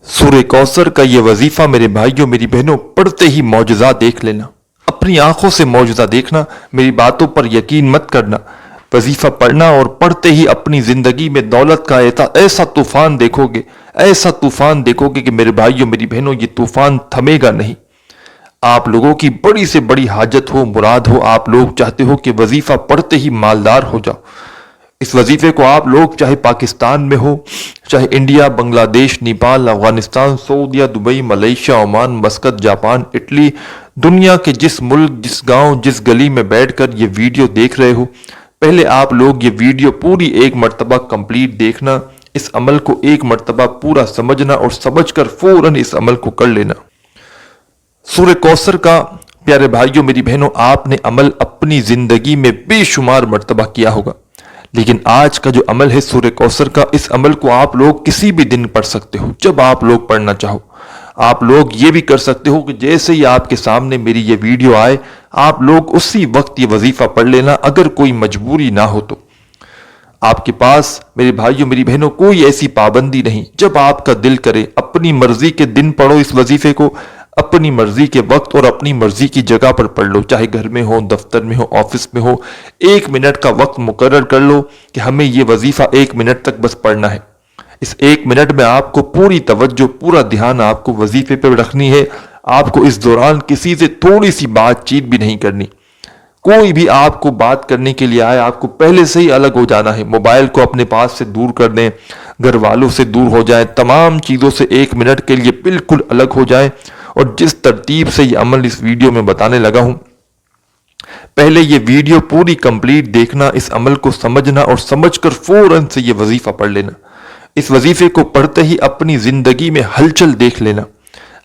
सूरह कौसर का ये वजीफा मेरे भाइयों मेरी बहनों पढ़ते ही मौजज़ा देख लेना, अपनी आंखों से मौजज़ा देखना, मेरी बातों पर यकीन मत करना। वजीफा पढ़ना और पढ़ते ही अपनी जिंदगी में दौलत का ऐसा तूफान देखोगे, ऐसा तूफान देखोगे कि मेरे भाइयों मेरी बहनों ये तूफान थमेगा नहीं। आप लोगों की बड़ी से बड़ी हाजत हो, मुराद हो, आप लोग चाहते हो कि वजीफा पढ़ते ही मालदार हो जाओ। इस वजीफे को आप लोग चाहे पाकिस्तान में हो, चाहे इंडिया, बांग्लादेश, नेपाल, अफगानिस्तान, सऊदीया, Dubai, Malaysia, Oman, Muscat, Japan, Italy, दुनिया के जिस मुल्क, जिस गांव, जिस गली में बैठकर ये वीडियो देख रहे हो, पहले आप लोग ये वीडियो पूरी एक मर्तबा कंप्लीट देखना, इस अमल को एक मर्तबा पूरा समझना और समझकर फौरन इस अमल को कर लेना। सूरह कौसर का प्यारे भाइयों मेरी बहनों आपने अमल अपनी जिंदगी में बेशुमार मर्तबा किया होगा, लेकिन आज का जो अमल है सूरह कौसर का, इस अमल को आप लोग किसी भी दिन पढ़ सकते हो, जब आप लोग पढ़ना चाहो। आप लोग ये भी कर सकते हो कि जैसे ही आपके सामने मेरी ये वीडियो आए, आप लोग उसी वक्त ये वजीफा पढ़ लेना, अगर कोई मजबूरी ना हो तो। आपके पास मेरे भाइयों मेरी बहनों कोई ऐसी पाबंदी नहीं, जब आपका दिल करे अपनी मर्जी के दिन पढ़ो इस वजीफे को, अपनी मर्जी के वक्त और अपनी मर्जी की जगह पर पढ़ लो, चाहे घर में हो, दफ्तर में हो, ऑफिस में हो। 1 मिनट का वक्त मुकर्रर कर लो कि हमें ये वजीफा 1 मिनट तक बस पढ़ना है। इस 1 मिनट में आपको पूरी तवज्जो, पूरा ध्यान आपको वजीफे पर रखनी है। आपको इस दौरान किसी से थोड़ी सी बातचीत भी नहीं करनी। कोई भी आपको बात करने के लिए आए, आपको पहले से ही अलग हो जाना है। मोबाइल को अपने पास से दूर कर दें, घर वालों से दूर हो जाए, तमाम चीजों से 1 मिनट के लिए बिल्कुल अलग हो जाए। और जिस तरतीब से ये अमल इस वीडियो में बताने लगा हूं, पहले ये वीडियो पूरी कंप्लीट देखना, इस अमल को समझना और समझकर फौरन से ये वजीफा पढ़ लेना। इस वजीफे को पढ़ते ही अपनी जिंदगी में हलचल देख लेना,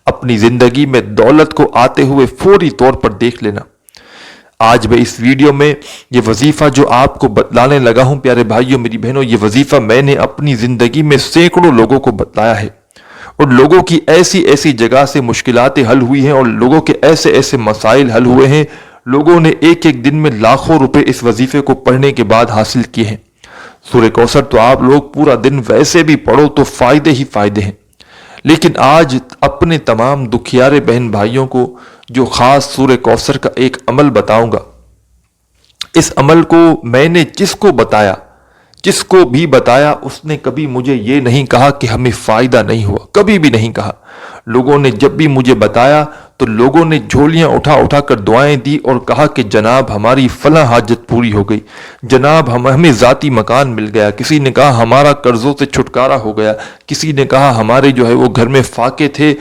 अपनी जिंदगी में दौलत को आते हुए फौरी तौर पर देख लेना। आज मैं इस वीडियो में ये वजीफा जो आपको बतलाने लगा हूं प्यारे भाइयों मेरी बहनों, ये वजीफा मैंने अपनी जिंदगी में सैकड़ों लोगों को बताया है, और लोगों की ऐसी ऐसी जगह से मुश्किलातें हल हुई हैं और लोगों के ऐसे ऐसे मसाइल हल हुए हैं। लोगों ने एक एक दिन में लाखों रुपए इस वजीफे को पढ़ने के बाद हासिल किए हैं। सूरह कौसर तो आप लोग पूरा दिन वैसे भी पढ़ो तो फायदे ही फायदे हैं, लेकिन आज अपने तमाम दुखियारे बहन भाइयों को जो खास सूरह कौसर का एक अमल बताऊंगा, इस अमल को मैंने जिसको भी बताया उसने कभी मुझे ये नहीं कहा कि हमें फायदा नहीं हुआ, कभी भी नहीं कहा। लोगों ने जब भी मुझे बताया तो लोगों ने झोलियां उठा उठा कर दुआएं दी और कहा कि जनाब हमारी फला हाजत पूरी हो गई, जनाब हमें ज़ाती मकान मिल गया, किसी ने कहा हमारा कर्जों से छुटकारा हो गया, किसी ने कहा हमारे जो है वो घर में फाके थे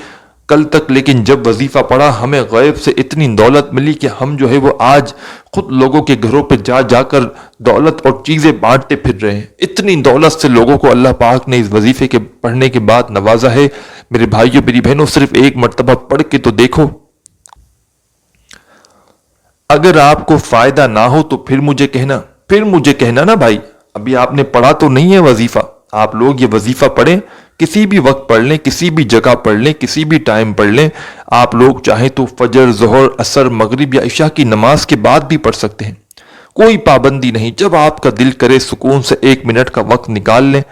कल तक, लेकिन जब वजीफा पढ़ा हमें गैब से इतनी दौलत मिली कि हम जो है वो आज खुद लोगों के घरों पे जा जाकर दौलत और चीजें बांटते फिर रहे हैं। इतनी दौलत से लोगों को अल्लाह पाक ने इस वजीफे के पढ़ने के बाद नवाजा है। मेरे भाइयों मेरी बहनों, सिर्फ एक मर्तबा पढ़ के तो देखो, अगर आपको फायदा ना हो तो फिर मुझे कहना ना भाई, अभी आपने पढ़ा तो नहीं है वजीफा। आप लोग ये वजीफा पढ़ें, किसी भी वक्त पढ़ लें, किसी भी जगह पढ़ लें, किसी भी टाइम पढ़ लें। आप लोग चाहें तो फजर, जोहर, असर, मगरिब या इशा की नमाज के बाद भी पढ़ सकते हैं, कोई पाबंदी नहीं। जब आपका दिल करे सुकून से 1 मिनट का वक्त निकाल लें,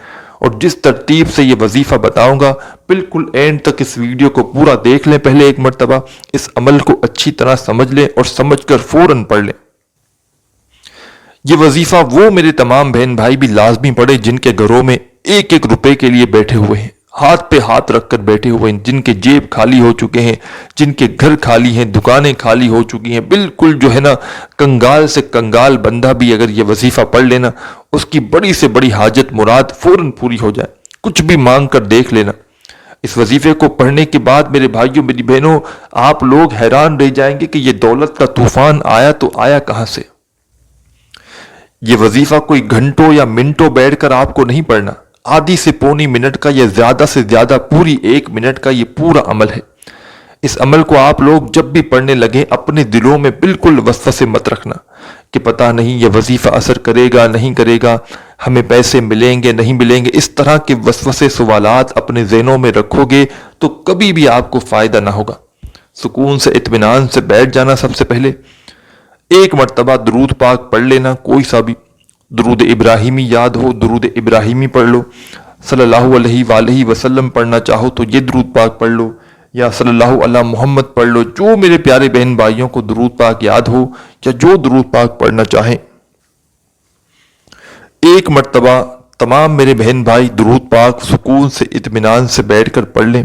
और जिस तरतीब से ये वजीफा बताऊंगा बिल्कुल एंड तक इस वीडियो को पूरा देख लें। पहले एक मर्तबा इस अमल को अच्छी तरह समझ लें और समझकर फौरन पढ़ लें। ये वजीफा वो मेरे तमाम बहन भाई भी लाजमी पढ़े जिनके घरों में 1-1 रुपए के लिए बैठे हुए हैं, हाथ पे हाथ रखकर बैठे हुए हैं, जिनके जेब खाली हो चुके हैं, जिनके घर खाली हैं, दुकानें खाली हो चुकी हैं, बिल्कुल जो है ना कंगाल से कंगाल बंदा भी अगर ये वजीफा पढ़ लेना, उसकी बड़ी से बड़ी हाजत मुराद फौरन पूरी हो जाए। कुछ भी मांग कर देख लेना। इस वजीफे को पढ़ने के बाद मेरे भाइयों मेरी बहनों, आप लोग हैरान रह जाएंगे कि ये दौलत का तूफान आया तो आया कहां से। ये वजीफा कोई घंटों या मिनटों बैठकर आपको नहीं पढ़ना, आधी से पौनी मिनट का या ज्यादा से ज्यादा पूरी 1 मिनट का ये पूरा अमल है। इस अमल को आप लोग जब भी पढ़ने लगे अपने दिलों में बिल्कुल वसवसे मत रखना कि पता नहीं ये वजीफा असर करेगा नहीं करेगा, हमें पैसे मिलेंगे नहीं मिलेंगे। इस तरह के वसवसे सवालात अपने ज़हनों में रखोगे तो कभी भी आपको फायदा ना होगा। सुकून से इत्मीनान से बैठ जाना। सबसे पहले 1 मर्तबा दुरूद पाक पढ़ लेना, कोई सा भी। दुरूद इब्राहिमी याद हो, दुरूद इब्राहिमी पढ़ लो। صلی اللہ علیہ وآلہ وسلم پڑھنا چاہو تو یہ درود پاک پڑھ لو، یا صلی اللہ علی محمد پڑھ لو، جو میرے پیارے بہن بھائیوں کو درود پاک یاد ہو یا جو درود پاک پڑھنا چاہیں، ایک مرتبہ تمام میرے بہن بھائی درود پاک سکون سے اطمینان سے بیٹھ کر پڑھ لیں۔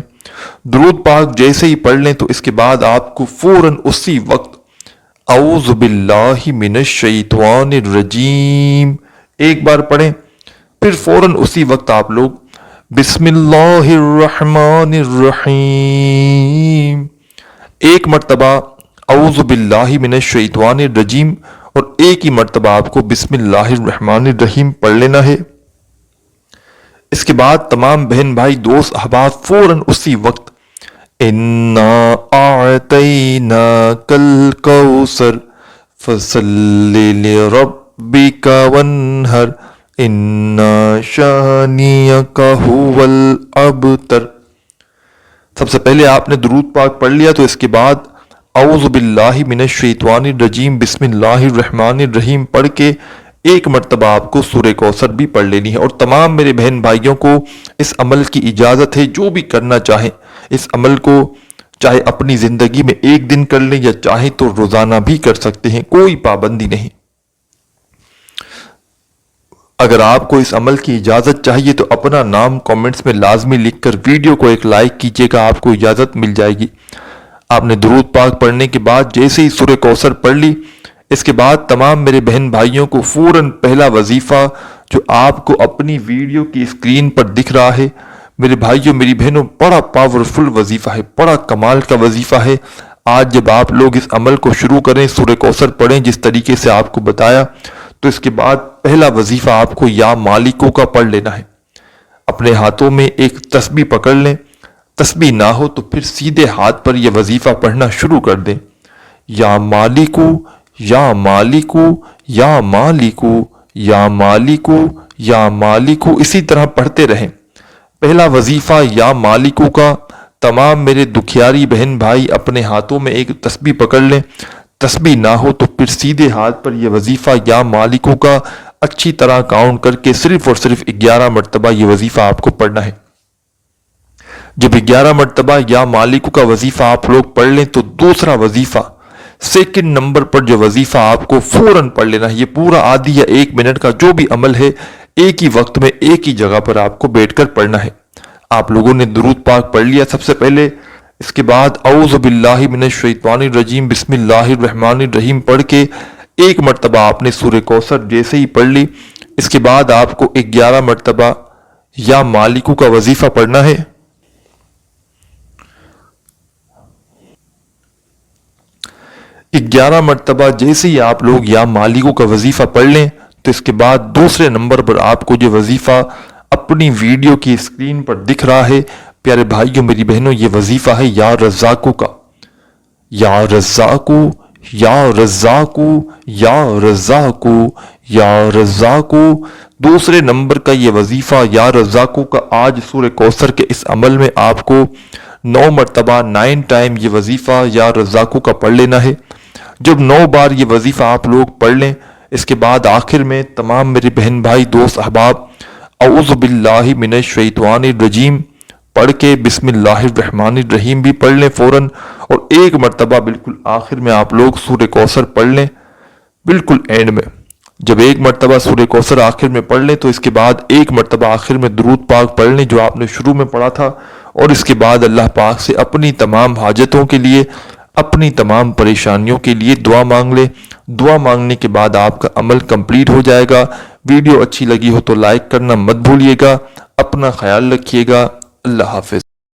درود پاک جیسے ہی پڑھ لیں تو اس کے بعد آپ کو فوراً اسی وقت اعوذ باللہ من الشیطان الرجیم ایک بار پڑھیں، پھر فوراً اسی وقت آپ لوگ بسم اللہ الرحمن الرحیم ایک مرتبہ اعوذ باللہ من الشیطان الرجیم اور ایک ہی مرتبہ آپ کو بسم اللہ الرحمن الرحیم پڑھ لینا ہے۔ اس کے بعد تمام بہن بھائی دوست احباب فوراً اسی وقت اِنَّا أَعْطَيْنَاكَ الْكَوْثَرَ فَصَلِّ لِرَبِّكَ وَانْحَرْ إِنَّ شَانِئَكَ هُوَ الْأَبْتَرُ۔ سب سے پہلے آپ نے درود پاک پڑھ لیا تو اس کے بعد اعوذ باللہ من الشیطان الرجیم بسم اللہ الرحمن الرحیم پڑھ کے ایک مرتبہ آپ کو سورہ کوثر بھی پڑھ لینی ہے۔ اور تمام میرے بہن بھائیوں کو اس عمل کی اجازت ہے، جو بھی کرنا چاہیں اس عمل کو چاہے اپنی زندگی میں ایک دن کر لیں یا چاہیں تو روزانہ بھی کر سکتے ہیں، کوئی پابندی نہیں۔ اگر آپ کو اس عمل کی اجازت چاہیے تو اپنا نام کامنٹس میں لازمی لکھ کر ویڈیو کو ایک لائک کیجیے گا، آپ کو اجازت مل جائے گی۔ آپ نے درود پاک پڑھنے کے بعد جیسے ہی سورہ کوثر پڑھ لی، اس کے بعد تمام میرے بہن بھائیوں کو فوراً پہلا وظیفہ جو آپ کو اپنی ویڈیو کی اسکرین پر دکھ رہا ہے، میرے بھائیوں میری بہنوں بڑا پاورفل وظیفہ ہے، بڑا کمال کا وظیفہ ہے۔ آج جب آپ لوگ اس عمل کو شروع کریں، سورہ کوثر پڑھیں جس طریقے سے آپ کو بتایا، تو اس کے بعد پہلا وظیفہ آپ کو یا مالکو کا پڑھ لینا ہے۔ اپنے ہاتھوں میں ایک تسبیح پکڑ لیں، تسبیح نہ ہو تو پھر سیدھے ہاتھ پر یہ وظیفہ پڑھنا شروع کر دیں۔ یا مالکو یا مالکو یا مالکو یا مالکو یا مالکو، اسی طرح پڑھتے رہیں۔ پہلا وظیفہ یا مالکو کا تمام میرے دکھیاری بہن بھائی اپنے ہاتھوں میں ایک تسبیح پکڑ لیں، تسبیح نہ ہو تو پھر سیدھے ہاتھ پر یہ وظیفہ یا مالکو کا اچھی طرح کاؤنٹ کر کے صرف اور صرف 11 مرتبہ یہ وظیفہ آپ کو پڑھنا ہے۔ جب 11 مرتبہ یا مالکو کا وظیفہ آپ لوگ پڑھ لیں تو دوسرا وظیفہ سیکنڈ نمبر پر جو وظیفہ آپ کو فوراً پڑھ لینا ہے، یہ پورا آدھی یا 1 منٹ کا جو بھی عمل ہے ایک ہی وقت میں ایک ہی جگہ پر آپ کو بیٹھ کر پڑھنا ہے۔ آپ لوگوں نے درود پاک پڑھ لیا سب سے پہلے، اس کے بعد اعوذ باللہ من الشیطان الرجیم بسم اللہ الرحمن الرحیم پڑھ کے ایک مرتبہ آپ نے سورہ کوثر جیسے ہی پڑھ لی، اس کے بعد آپ کو 11 مرتبہ یا مالکو کا وظیفہ پڑھنا ہے۔ 11 مرتبہ جیسے ہی آپ لوگ یا مالکو کا وظیفہ پڑھ لیں تو اس کے بعد دوسرے نمبر پر آپ کو جو وظیفہ اپنی ویڈیو کی اسکرین پر دکھ رہا ہے، پیارے بھائیوں میری بہنوں، یہ وظیفہ ہے یا رزاقو کا۔ یا رزاقو یا رزاقو یا رزاقو یا رزاقو، دوسرے نمبر کا یہ وظیفہ یا رزاقو کا آج سورہ کوثر کے اس عمل میں آپ کو 9 مرتبہ 9 ٹائم یہ وظیفہ یا رزاقو کا پڑھ لینا ہے۔ جب 9 بار یہ وظیفہ آپ لوگ پڑھ لیں، اس کے بعد آخر میں تمام میرے بہن بھائی دوست احباب اعوذ باللہ من الشیطان الرجیم پڑھ کے بسم اللہ الرحمن الرحیم بھی پڑھ لیں فوراً، اور ایک مرتبہ بالکل آخر میں آپ لوگ سورہ کوثر پڑھ لیں بالکل اینڈ میں۔ جب ایک مرتبہ سورہ کوثر آخر میں پڑھ لیں تو اس کے بعد ایک مرتبہ آخر میں درود پاک پڑھ لیں جو آپ نے شروع میں پڑھا تھا، اور اس کے بعد اللہ پاک سے اپنی تمام حاجتوں کے لیے، اپنی تمام پریشانیوں کے لیے دعا مانگ لیں۔ دعا مانگنے کے بعد آپ کا عمل کمپلیٹ ہو جائے گا۔ ویڈیو اچھی لگی ہو تو لائک کرنا مت بھولیے گا۔ اپنا خیال رکھیے گا۔ اللہ حافظ۔